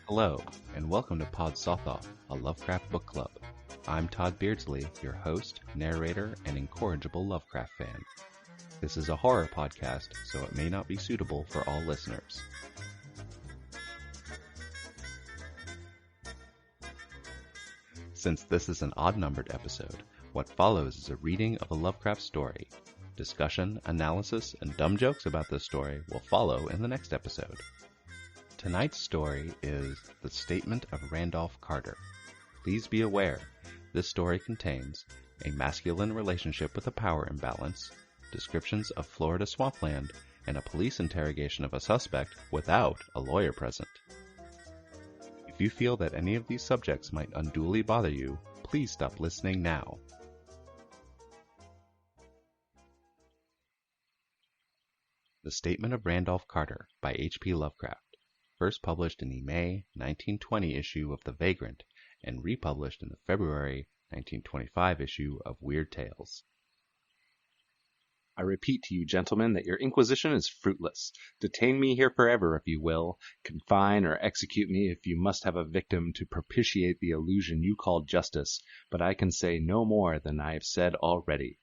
Hello, and welcome to Pod Sothoth, a Lovecraft book club. I'm Todd Beardsley, your host, narrator, and incorrigible Lovecraft fan. This is a horror podcast, so it may not be suitable for all listeners. Since this is an odd-numbered episode, what follows is a reading of a Lovecraft story. Discussion, analysis, and dumb jokes about this story will follow in the next episode. Tonight's story is The Statement of Randolph Carter. Please be aware, this story contains a masculine relationship with a power imbalance, descriptions of Florida swampland, and a police interrogation of a suspect without a lawyer present. If you feel that any of these subjects might unduly bother you, please stop listening now. The Statement of Randolph Carter by H.P. Lovecraft. First published in the May 1920 issue of the Vagrant, and republished in the February 1925 issue of Weird Tales. I repeat to you, gentlemen, that your inquisition is fruitless. Detain me here forever, if you will. Confine or execute me if you must have a victim to propitiate the illusion you call justice. But I can say no more than I have said already.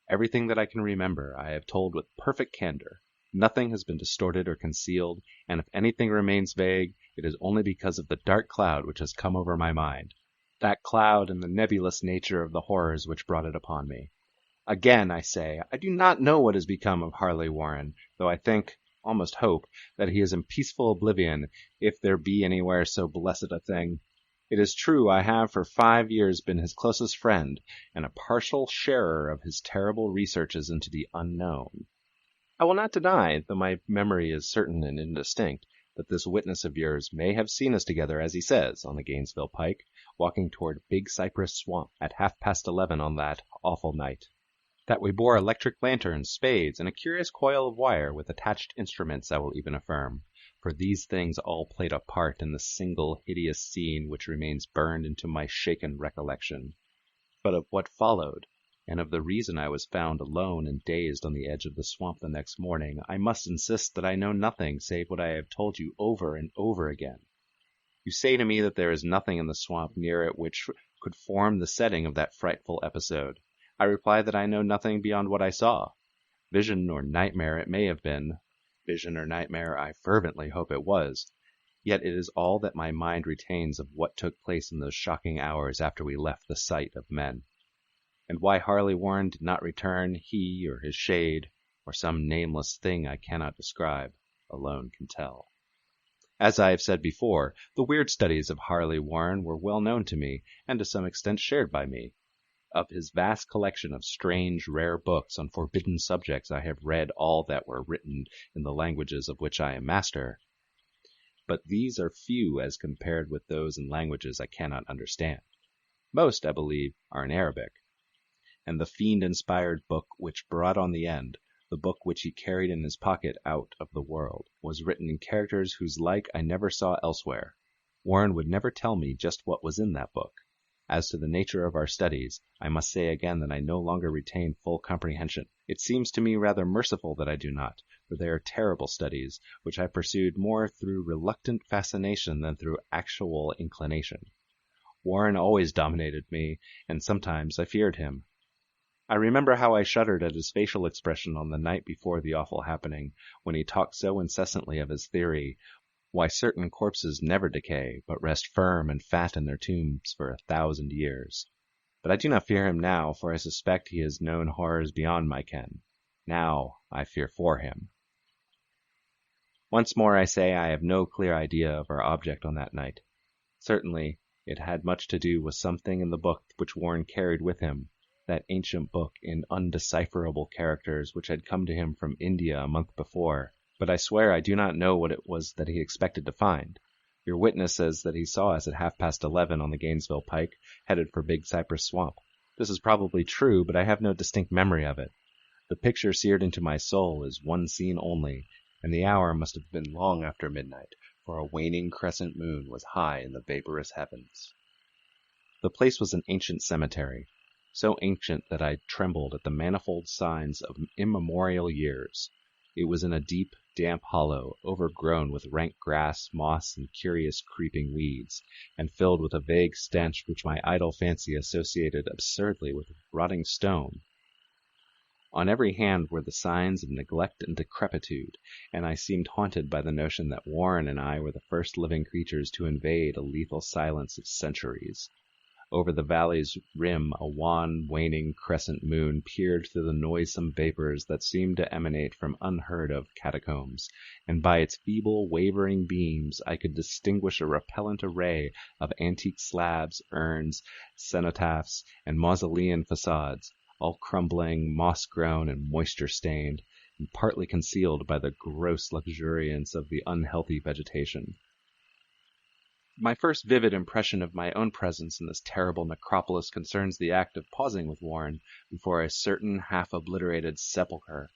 Everything that I can remember I have told with perfect candor. Nothing has been distorted or concealed, and if anything remains vague, it is only because of the dark cloud which has come over my mind. That cloud and the nebulous nature of the horrors which brought it upon me. Again, I say, I do not know what has become of Harley Warren, though I think, almost hope, that he is in peaceful oblivion, if there be anywhere so blessed a thing. It is true I have for 5 years been his closest friend, and a partial sharer of his terrible researches into the unknown. I will not deny, though my memory is certain and indistinct, that this witness of yours may have seen us together, as he says, on the Gainesville Pike, walking toward Big Cypress Swamp at 11:30 on that awful night. That we bore electric lanterns, spades, and a curious coil of wire with attached instruments, I will even affirm, for these things all played a part in the single hideous scene which remains burned into my shaken recollection. But of what followed, and of the reason I was found alone and dazed on the edge of the swamp the next morning, I must insist that I know nothing save what I have told you over and over again. You say to me that there is nothing in the swamp near it which could form the setting of that frightful episode. I reply that I know nothing beyond what I saw. Vision or nightmare it may have been. Vision or nightmare I fervently hope it was. Yet it is all that my mind retains of what took place in those shocking hours after we left the sight of men. And why Harley Warren did not return, he or his shade, or some nameless thing I cannot describe, alone can tell. As I have said before, the weird studies of Harley Warren were well known to me, and to some extent shared by me. Of his vast collection of strange, rare books on forbidden subjects I have read all that were written in the languages of which I am master. But these are few as compared with those in languages I cannot understand. Most, I believe, are in Arabic. And the fiend-inspired book which brought on the end, the book which he carried in his pocket out of the world, was written in characters whose like I never saw elsewhere. Warren would never tell me just what was in that book. As to the nature of our studies, I must say again that I no longer retain full comprehension. It seems to me rather merciful that I do not, for they are terrible studies, which I pursued more through reluctant fascination than through actual inclination. Warren always dominated me, and sometimes I feared him. I remember how I shuddered at his facial expression on the night before the awful happening, when he talked so incessantly of his theory, why certain corpses never decay, but rest firm and fat in their tombs for 1,000 years. But I do not fear him now, for I suspect he has known horrors beyond my ken. Now I fear for him. Once more I say I have no clear idea of our object on that night. Certainly it had much to do with something in the book which Warren carried with him, that ancient book in undecipherable characters which had come to him from India a month before. But I swear I do not know what it was that he expected to find. Your witness says that he saw us at 11:30 on the Gainesville Pike, headed for Big Cypress Swamp. This is probably true, but I have no distinct memory of it. The picture seared into my soul is one scene only, and the hour must have been long after midnight, for a waning crescent moon was high in the vaporous heavens. The place was an ancient cemetery, so ancient that I trembled at the manifold signs of immemorial years. It was in a deep, damp hollow, overgrown with rank grass, moss, and curious creeping weeds, and filled with a vague stench which my idle fancy associated absurdly with rotting stone. On every hand were the signs of neglect and decrepitude, and I seemed haunted by the notion that Warren and I were the first living creatures to invade a lethal silence of centuries. Over the valley's rim a wan, waning crescent moon peered through the noisome vapors that seemed to emanate from unheard-of catacombs, and by its feeble, wavering beams I could distinguish a repellent array of antique slabs, urns, cenotaphs, and mausolean facades, all crumbling, moss-grown, and moisture-stained, and partly concealed by the gross luxuriance of the unhealthy vegetation. My first vivid impression of my own presence in this terrible necropolis concerns the act of pausing with Warren before a certain half-obliterated sepulchre,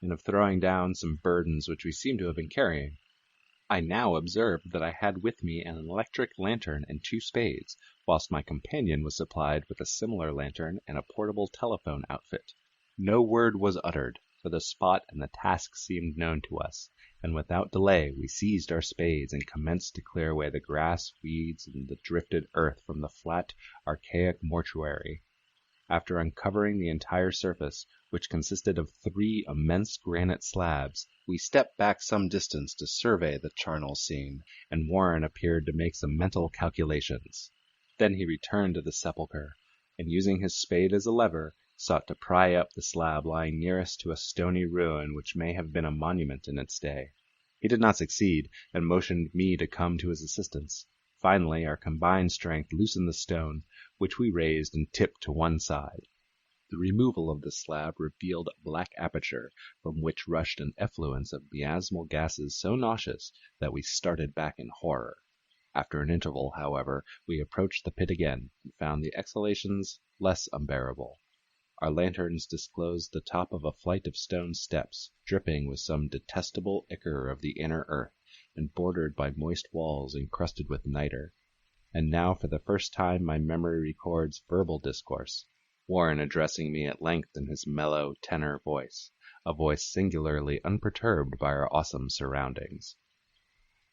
and of throwing down some burdens which we seemed to have been carrying. I now observed that I had with me an electric lantern and 2 spades, whilst my companion was supplied with a similar lantern and a portable telephone outfit. No word was uttered, for the spot and the task seemed known to us, and without delay we seized our spades and commenced to clear away the grass, weeds, and the drifted earth from the flat, archaic mortuary. After uncovering the entire surface, which consisted of 3 immense granite slabs, we stepped back some distance to survey the charnel scene, and Warren appeared to make some mental calculations. Then he returned to the sepulchre, and using his spade as a lever, sought to pry up the slab lying nearest to a stony ruin which may have been a monument in its day. He did not succeed, and motioned me to come to his assistance. Finally, our combined strength loosened the stone, which we raised and tipped to one side. The removal of the slab revealed a black aperture, from which rushed an effluence of miasmal gases so nauseous that we started back in horror. After an interval, however, we approached the pit again, and found the exhalations less unbearable. Our lanterns disclosed the top of a flight of stone steps, dripping with some detestable ichor of the inner earth, and bordered by moist walls encrusted with niter. And now for the first time my memory records verbal discourse, Warren addressing me at length in his mellow tenor voice, a voice singularly unperturbed by our awesome surroundings.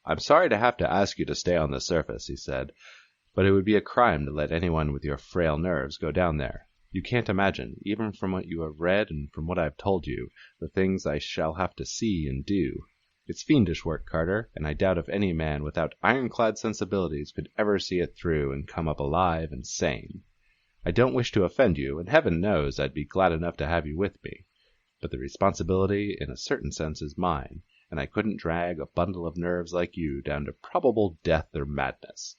"I'm sorry to have to ask you to stay on the surface," he said, "but it would be a crime to let anyone with your frail nerves go down there. You can't imagine, even from what you have read and from what I have told you, the things I shall have to see and do. It's fiendish work, Carter, and I doubt if any man without ironclad sensibilities could ever see it through and come up alive and sane. I don't wish to offend you, and heaven knows I'd be glad enough to have you with me, but the responsibility in a certain sense is mine, and I couldn't drag a bundle of nerves like you down to probable death or madness.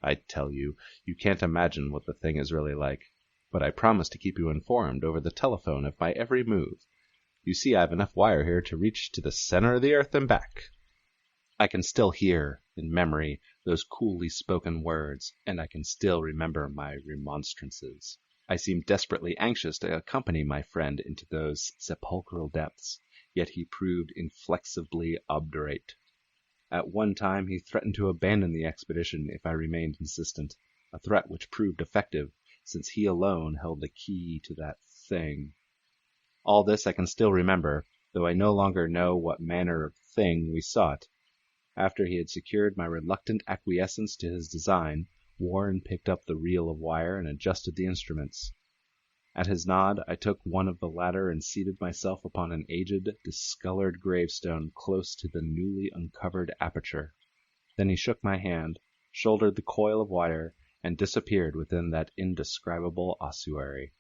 I tell you, you can't imagine what the thing is really like. But I promise to keep you informed over the telephone of my every move. You see, I have enough wire here to reach to the center of the earth and back." I can still hear, in memory, those coolly spoken words, and I can still remember my remonstrances. I seemed desperately anxious to accompany my friend into those sepulchral depths, yet he proved inflexibly obdurate. At one time he threatened to abandon the expedition if I remained insistent, a threat which proved effective, since he alone held the key to that thing. All this I can still remember, though I no longer know what manner of thing we sought. After he had secured my reluctant acquiescence to his design, Warren picked up the reel of wire and adjusted the instruments. At his nod, I took one of the latter and seated myself upon an aged, discolored gravestone close to the newly uncovered aperture. Then he shook my hand, shouldered the coil of wire, and disappeared within that indescribable ossuary.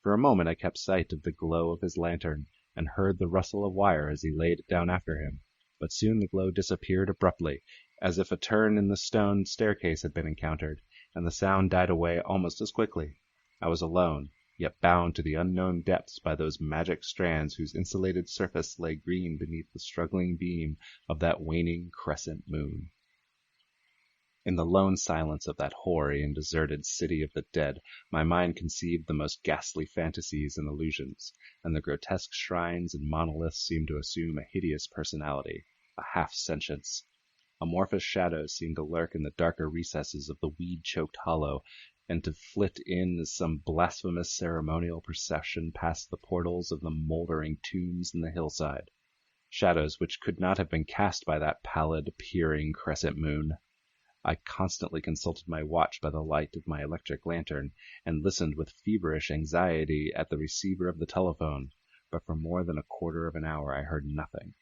For a moment I kept sight of the glow of his lantern, and heard the rustle of wire as he laid it down after him, but soon the glow disappeared abruptly, as if a turn in the stone staircase had been encountered, and the sound died away almost as quickly. I was alone, yet bound to the unknown depths by those magic strands whose insulated surface lay green beneath the struggling beam of that waning crescent moon. In the lone silence of that hoary and deserted city of the dead, my mind conceived the most ghastly fantasies and illusions, and the grotesque shrines and monoliths seemed to assume a hideous personality, a half-sentience. Amorphous shadows seemed to lurk in the darker recesses of the weed-choked hollow, and to flit in as some blasphemous ceremonial procession past the portals of the mouldering tombs in the hillside. shadows which could not have been cast by that pallid, peering crescent moon. I constantly consulted my watch by the light of my electric lantern, and listened with feverish anxiety at the receiver of the telephone, but for more than a quarter of an hour I heard nothing.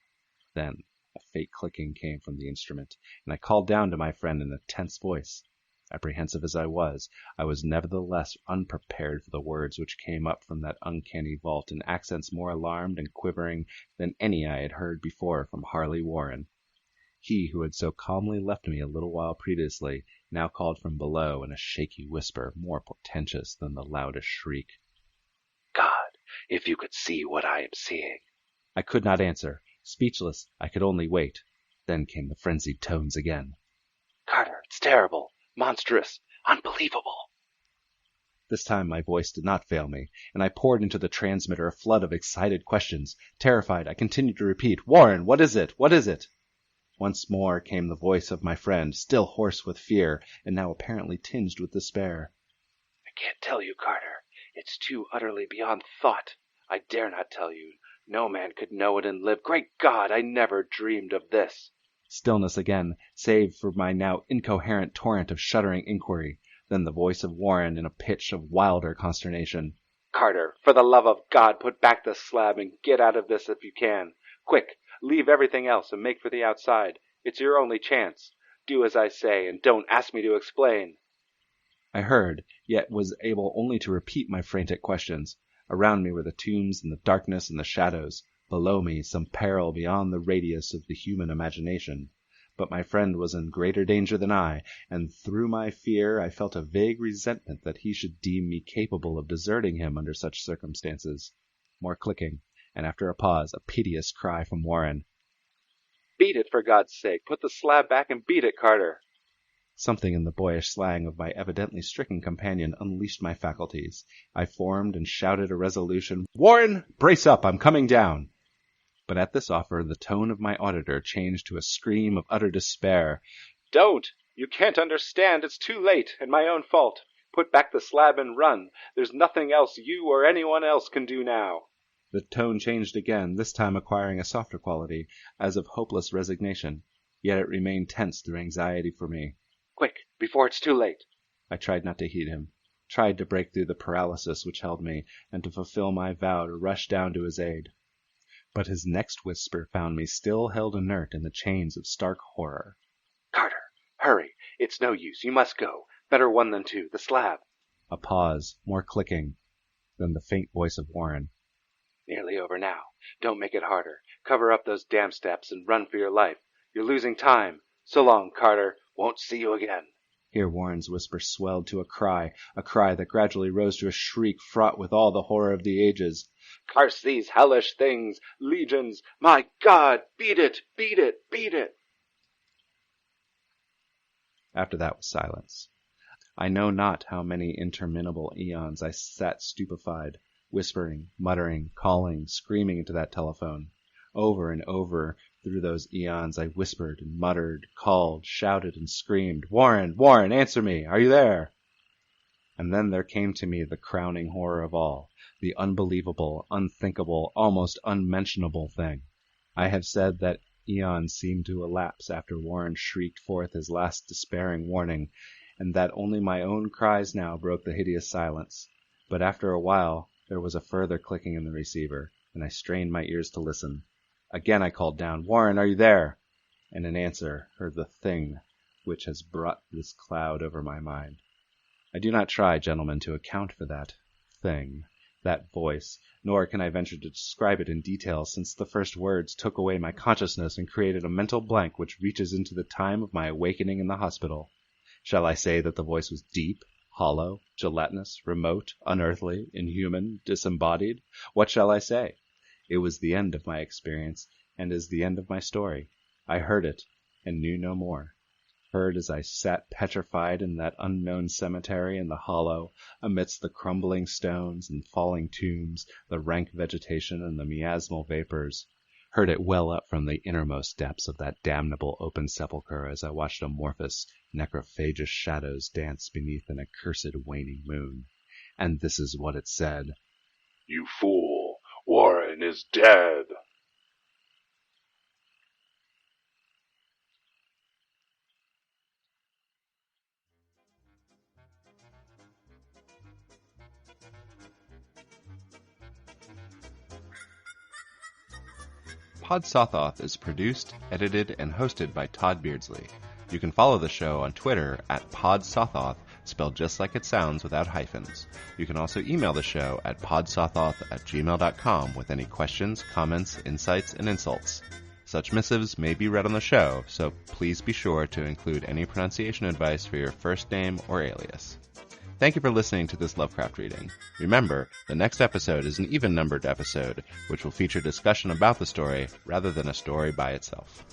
Then a faint clicking came from the instrument, and I called down to my friend in a tense voice. Apprehensive as I was nevertheless unprepared for the words which came up from that uncanny vault in accents more alarmed and quivering than any I had heard before from Harley Warren. He who had so calmly left me a little while previously now called from below in a shaky whisper more portentous than the loudest shriek. God, if you could see what I am seeing. I could not answer. Speechless, I could only wait. Then came the frenzied tones again. Carter, it's terrible, monstrous, unbelievable. This time my voice did not fail me, and I poured into the transmitter a flood of excited questions. Terrified, I continued to repeat, "Warren, what is it? What is it?" Once more came the voice of my friend, still hoarse with fear, and now apparently tinged with despair. I can't tell you, Carter. It's too utterly beyond thought. I dare not tell you. No man could know it and live. Great God, I never dreamed of this. Stillness again, save for my now incoherent torrent of shuddering inquiry. Then the voice of Warren in a pitch of wilder consternation. Carter, for the love of God, put back the slab and get out of this if you can. Quick, leave everything else and make for the outside. It's your only chance. Do as I say and don't ask me to explain. I heard, yet was able only to repeat my frantic questions. Around me were the tombs and the darkness and the shadows. Below me some peril beyond the radius of the human imagination. But my friend was in greater danger than I, and through my fear I felt a vague resentment that he should deem me capable of deserting him under such circumstances. More clicking, and after a pause, a piteous cry from Warren. Beat it, for God's sake. Put the slab back and beat it, Carter. Something in the boyish slang of my evidently stricken companion unleashed my faculties. I formed and shouted a resolution, "Warren, brace up, I'm coming down!" But at this offer the tone of my auditor changed to a scream of utter despair. Don't! You can't understand. It's too late, and my own fault. Put back the slab and run. There's nothing else you or anyone else can do now. The tone changed again, this time acquiring a softer quality, as of hopeless resignation. Yet it remained tense through anxiety for me. Quick, before it's too late. I tried not to heed him, tried to break through the paralysis which held me, and to fulfill my vow to rush down to his aid. But his next whisper found me still held inert in the chains of stark horror. Carter, hurry. It's no use. You must go. Better one than two. The slab. A pause, more clicking, then the faint voice of Warren. Nearly over now. Don't make it harder. Cover up those damn steps and run for your life. You're losing time. So long, Carter. Won't see you again. Here Warren's whisper swelled to a cry that gradually rose to a shriek fraught with all the horror of the ages. Curse these hellish things! Legions! My God! Beat it! Beat it! Beat it! After that was silence. I know not how many interminable eons I sat stupefied, whispering, muttering, calling, screaming into that telephone. Over and over through those eons I whispered and muttered, called, shouted, and screamed, "Warren! Warren! Answer me! Are you there?" And then there came to me the crowning horror of all, the unbelievable, unthinkable, almost unmentionable thing. I have said that eons seemed to elapse after Warren shrieked forth his last despairing warning, and that only my own cries now broke the hideous silence. But after a while there was a further clicking in the receiver, and I strained my ears to listen. Again I called down, "Warren, are you there?" And in answer heard the thing which has brought this cloud over my mind. I do not try, gentlemen, to account for that thing, that voice, nor can I venture to describe it in detail, since the first words took away my consciousness and created a mental blank which reaches into the time of my awakening in the hospital. Shall I say that the voice was deep, hollow, gelatinous, remote, unearthly, inhuman, disembodied? What shall I say? It was the end of my experience, and is the end of my story. I heard it, and knew no more. Heard as I sat petrified in that unknown cemetery in the hollow, amidst the crumbling stones and falling tombs, the rank vegetation and the miasmal vapors. Heard it well up from the innermost depths of that damnable open sepulchre as I watched amorphous, necrophagous shadows dance beneath an accursed waning moon. And this is what it said. You fool! Warren is dead! Pod Sothoth is produced, edited, and hosted by Todd Beardsley. You can follow the show on Twitter at Pod Sothoth, spelled just like it sounds without hyphens. You can also email the show at podsothoth@gmail.com with any questions, comments, insights, and insults. Such missives may be read on the show, so please be sure to include any pronunciation advice for your first name or alias. Thank you for listening to this Lovecraft reading. Remember, the next episode is an even-numbered episode, which will feature discussion about the story rather than a story by itself.